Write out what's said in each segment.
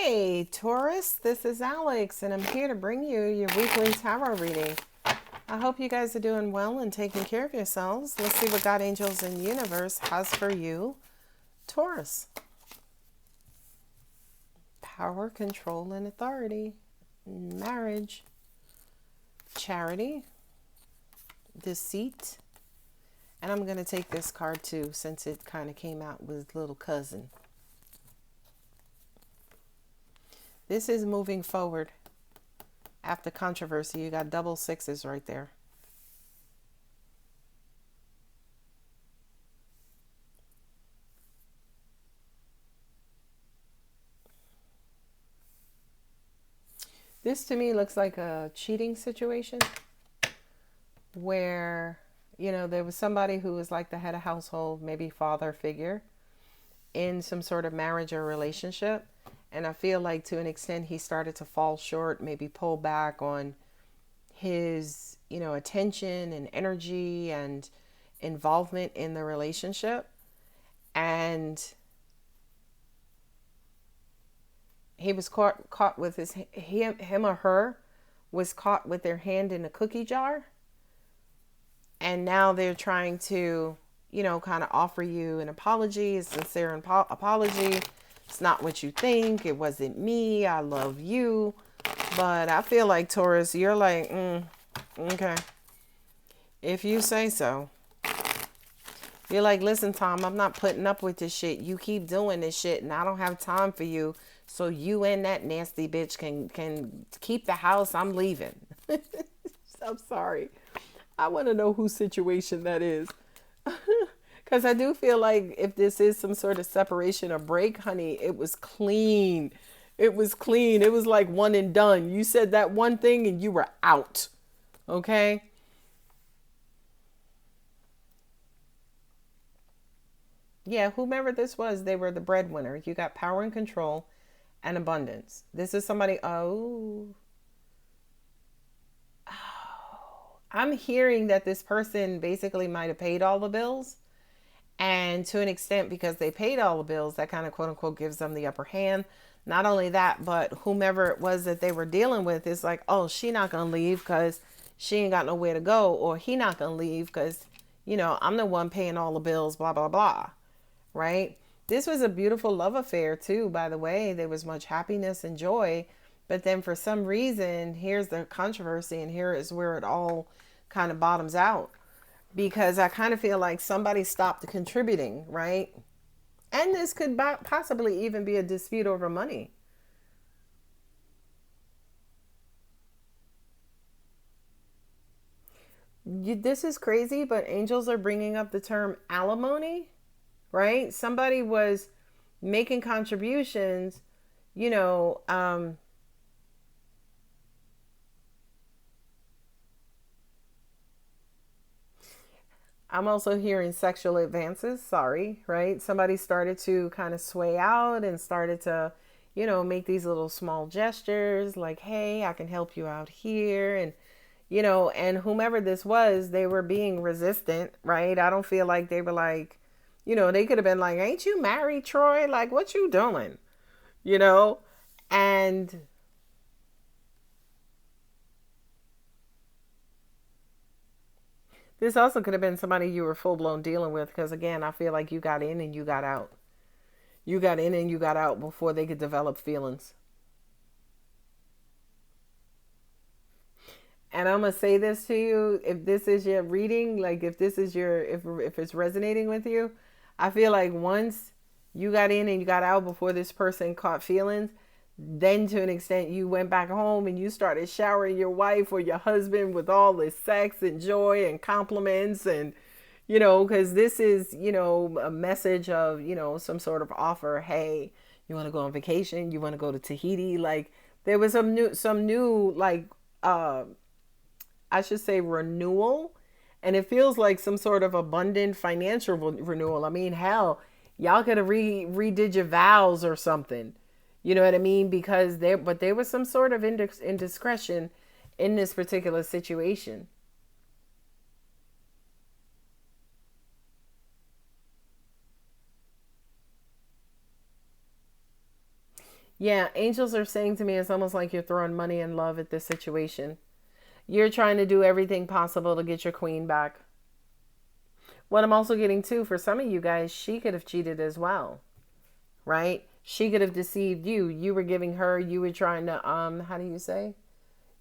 Hey, Taurus, this is Alex, and I'm here to bring you your weekly tarot reading. I hope you guys are doing well and taking care of yourselves. Let's see what God, angels, and universe has for you, Taurus. Power, control, and authority. Marriage. Charity. Deceit. And I'm going to take this card too, since it kind of came out with little cousin. This is moving forward after controversy. You got double sixes right there. This to me looks like a cheating situation where, there was somebody who was like the head of household, maybe father figure, in some sort of marriage or relationship. And I feel like to an extent he started to fall short, maybe pull back on his, attention and energy and involvement in the relationship. And he was caught with him or her was caught with their hand in a cookie jar. And now they're trying to, kind of offer you an apology, a sincere apology. It's not what you think. It wasn't me. I love you. But I feel like, Taurus, you're like, okay. If you say so. You're like, listen, Tom, I'm not putting up with this shit. You keep doing this shit and I don't have time for you. So you and that nasty bitch can keep the house. I'm leaving. I'm sorry. I want to know whose situation that is. Because I do feel like if this is some sort of separation or break, honey, it was clean. It was clean. It was like one and done. You said that one thing and you were out. Okay? Yeah, whomever this was, they were the breadwinner. You got power and control and abundance. This is somebody, I'm hearing that this person basically might have paid all the bills. And to an extent, because they paid all the bills, that kind of quote unquote gives them the upper hand. Not only that, but whomever it was that they were dealing with is like, oh, she not going to leave because she ain't got nowhere to go. Or he not going to leave because, I'm the one paying all the bills, blah, blah, blah. Right? This was a beautiful love affair too, by the way. There was much happiness and joy. But then for some reason, here's the controversy, and here is where it all kind of bottoms out. Because I kind of feel like somebody stopped contributing, right? And this could possibly even be a dispute over money. This is crazy, but angels are bringing up the term alimony, right? Somebody was making contributions, you know, I'm also hearing sexual advances. Sorry, right? Somebody started to kind of sway out and started to, make these little small gestures like, hey, I can help you out here. And whomever this was, they were being resistant, right? I don't feel like they were like, they could have been like, ain't you married, Troy? Like, what you doing? You know? And this also could have been somebody you were full blown dealing with because, again, I feel like you got in and you got out. You got in and you got out before they could develop feelings. And I'm gonna say this to you: if this is your reading, like if this is your, if it's resonating with you, I feel like once you got in and you got out before this person caught feelings, then to an extent you went back home and you started showering your wife or your husband with all this sex and joy and compliments, and because this is, a message of, some sort of offer. Hey, you want to go on vacation? You want to go to Tahiti? Like there was some new like I should say renewal, and it feels like some sort of abundant financial renewal. I mean, hell, y'all could have redid your vows or something. You know what I mean? Because there was some sort of indiscretion in this particular situation. Yeah, angels are saying to me it's almost like you're throwing money and love at this situation. You're trying to do everything possible to get your queen back. What I'm also getting too, for some of you guys, she could have cheated as well, right? She could have deceived you. You were giving her, you were trying to, how do you say?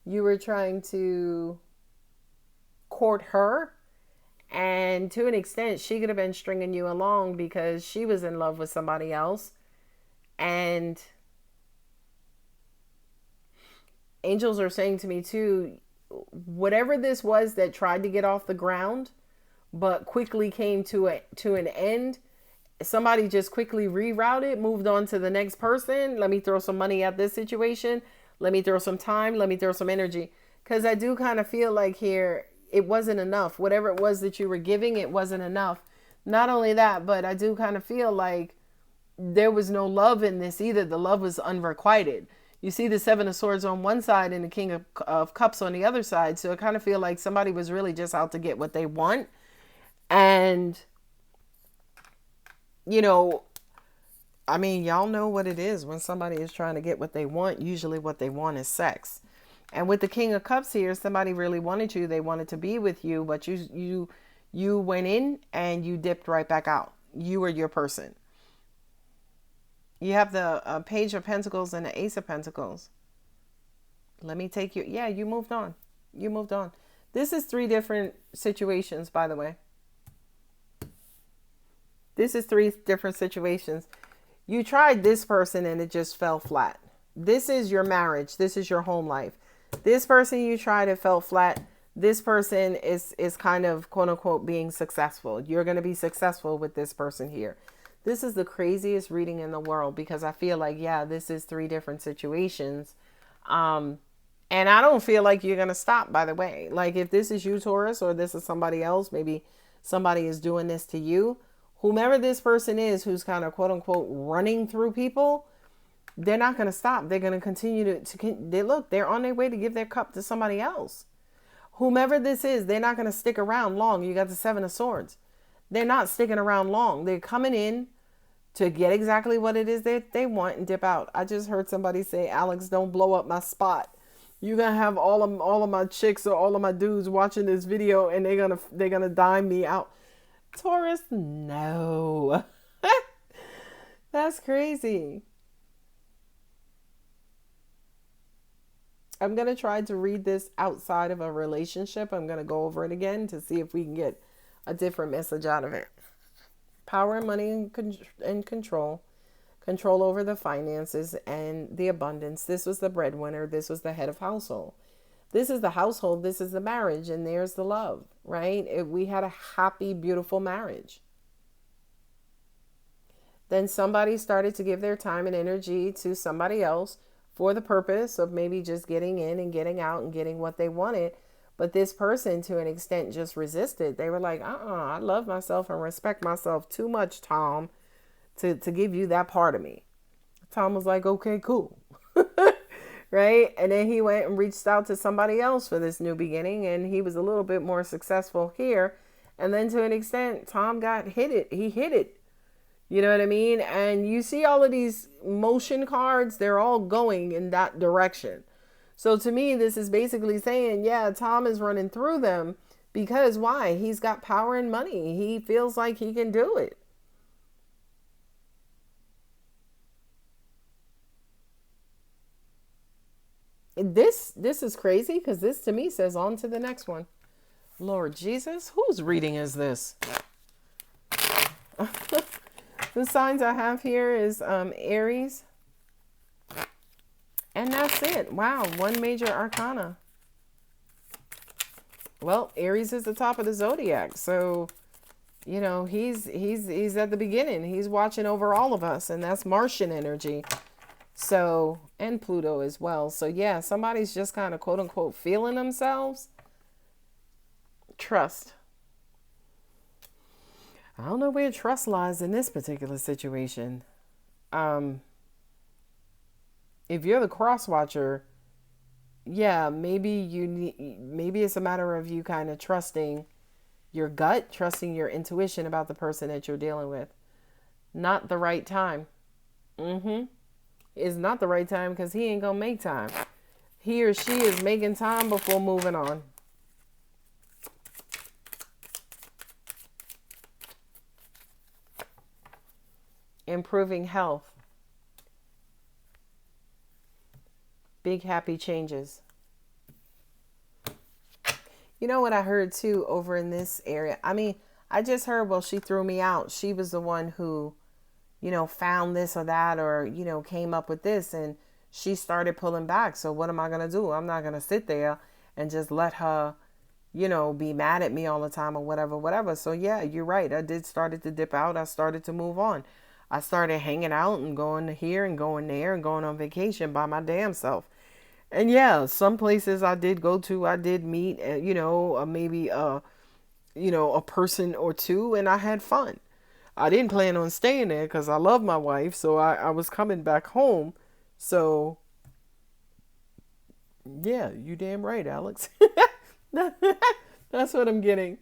You were trying to court her. And to an extent, she could have been stringing you along because she was in love with somebody else. And angels are saying to me too, whatever this was that tried to get off the ground, but quickly came to an end, somebody just quickly rerouted, moved on to the next person. Let me throw some money at this situation. Let me throw some time. Let me throw some energy. Because I do kind of feel like here, it wasn't enough. Whatever it was that you were giving, it wasn't enough. Not only that, but I do kind of feel like there was no love in this either. The love was unrequited. You see the Seven of Swords on one side and the King of Cups on the other side. So I kind of feel like somebody was really just out to get what they want. And, you know, I mean, y'all know what it is when somebody is trying to get what they want. Usually what they want is sex. And with the King of Cups here, somebody really wanted you. They wanted to be with you, but you went in and you dipped right back out. You were your person. You have the Page of Pentacles and the Ace of Pentacles. Let me take you. Yeah, you moved on. You moved on. This is 3 different situations, by the way. This is 3 different situations. You tried this person and it just fell flat. This is your marriage. This is your home life. This person you tried, it fell flat. This person is kind of quote unquote being successful. You're going to be successful with this person here. This is the craziest reading in the world because I feel like, yeah, this is 3 different situations. And I don't feel like you're going to stop, by the way. Like if this is you, Taurus, or this is somebody else, maybe somebody is doing this to you. Whomever this person is who's kind of quote unquote running through people, they're not going to stop. They're going to continue they're on their way to give their cup to somebody else. Whomever this is, they're not going to stick around long. You got the Seven of Swords. They're not sticking around long. They're coming in to get exactly what it is that they want and dip out. I just heard somebody say, Alex, don't blow up my spot. You're going to have all of my chicks or all of my dudes watching this video and they're going to dime me out. Taurus, no. That's crazy. I'm going to try to read this outside of a relationship. I'm going to go over it again to see if we can get a different message out of it. Power and money and control. Control over the finances and the abundance. This was the breadwinner. This was the head of household. This is the household. This is the marriage. And there's the love, right? We had a happy, beautiful marriage. Then somebody started to give their time and energy to somebody else for the purpose of maybe just getting in and getting out and getting what they wanted. But this person, to an extent, just resisted. They were like, I love myself and respect myself too much, Tom, to give you that part of me. Tom was like, okay, cool. Right? And then he went and reached out to somebody else for this new beginning. And he was a little bit more successful here. And then to an extent, Tom got hit it. He hit it. You know what I mean? And you see all of these motion cards, they're all going in that direction. So to me, this is basically saying, yeah, Tom is running through them because why? He's got power and money. He feels like he can do it. This is crazy because this to me says on to the next one. Lord Jesus, whose reading is this? The signs I have here is Aries. And that's it. Wow, 1 major arcana. Well, Aries is the top of the zodiac. So, you know, he's at the beginning. He's watching over all of us. And that's Martian energy. So, and Pluto as well. So, yeah, somebody's just kind of quote unquote feeling themselves. Trust. I don't know where trust lies in this particular situation. If you're the cross watcher, yeah, maybe it's a matter of you kind of trusting your gut, trusting your intuition about the person that you're dealing with. Not the right time. It's not the right time because he ain't going to make time. He or she is making time before moving on. Improving health. Big happy changes. You know what I heard too over in this area? I mean, I just heard, well, she threw me out. She was the one who, found this or that, or, came up with this, and she started pulling back. So what am I going to do? I'm not going to sit there and just let her, be mad at me all the time or whatever, whatever. So yeah, you're right. I did started to dip out. I started to move on. I started hanging out and going here and going there and going on vacation by my damn self. And yeah, some places I did go to, I did meet, maybe, a person or two, and I had fun. I didn't plan on staying there because I love my wife, so I was coming back home. So, yeah, you damn right, Alex. That's what I'm getting.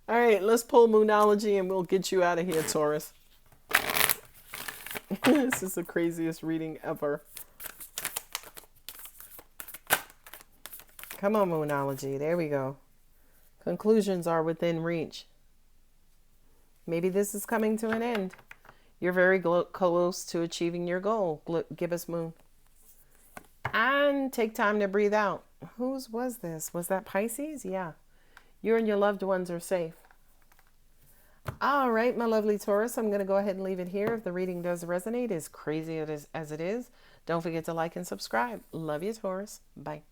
All right, let's pull Moonology and we'll get you out of here, Taurus. This is the craziest reading ever. Come on, Moonology. There we go. Conclusions are within reach. Maybe this is coming to an end. You're very close to achieving your goal. Give us Moon. And take time to breathe out. Whose was this? Was that Pisces? Yeah. You and your loved ones are safe. All right, my lovely Taurus, I'm going to go ahead and leave it here. If the reading does resonate, as crazy as it is, don't forget to like and subscribe. Love you, Taurus. Bye.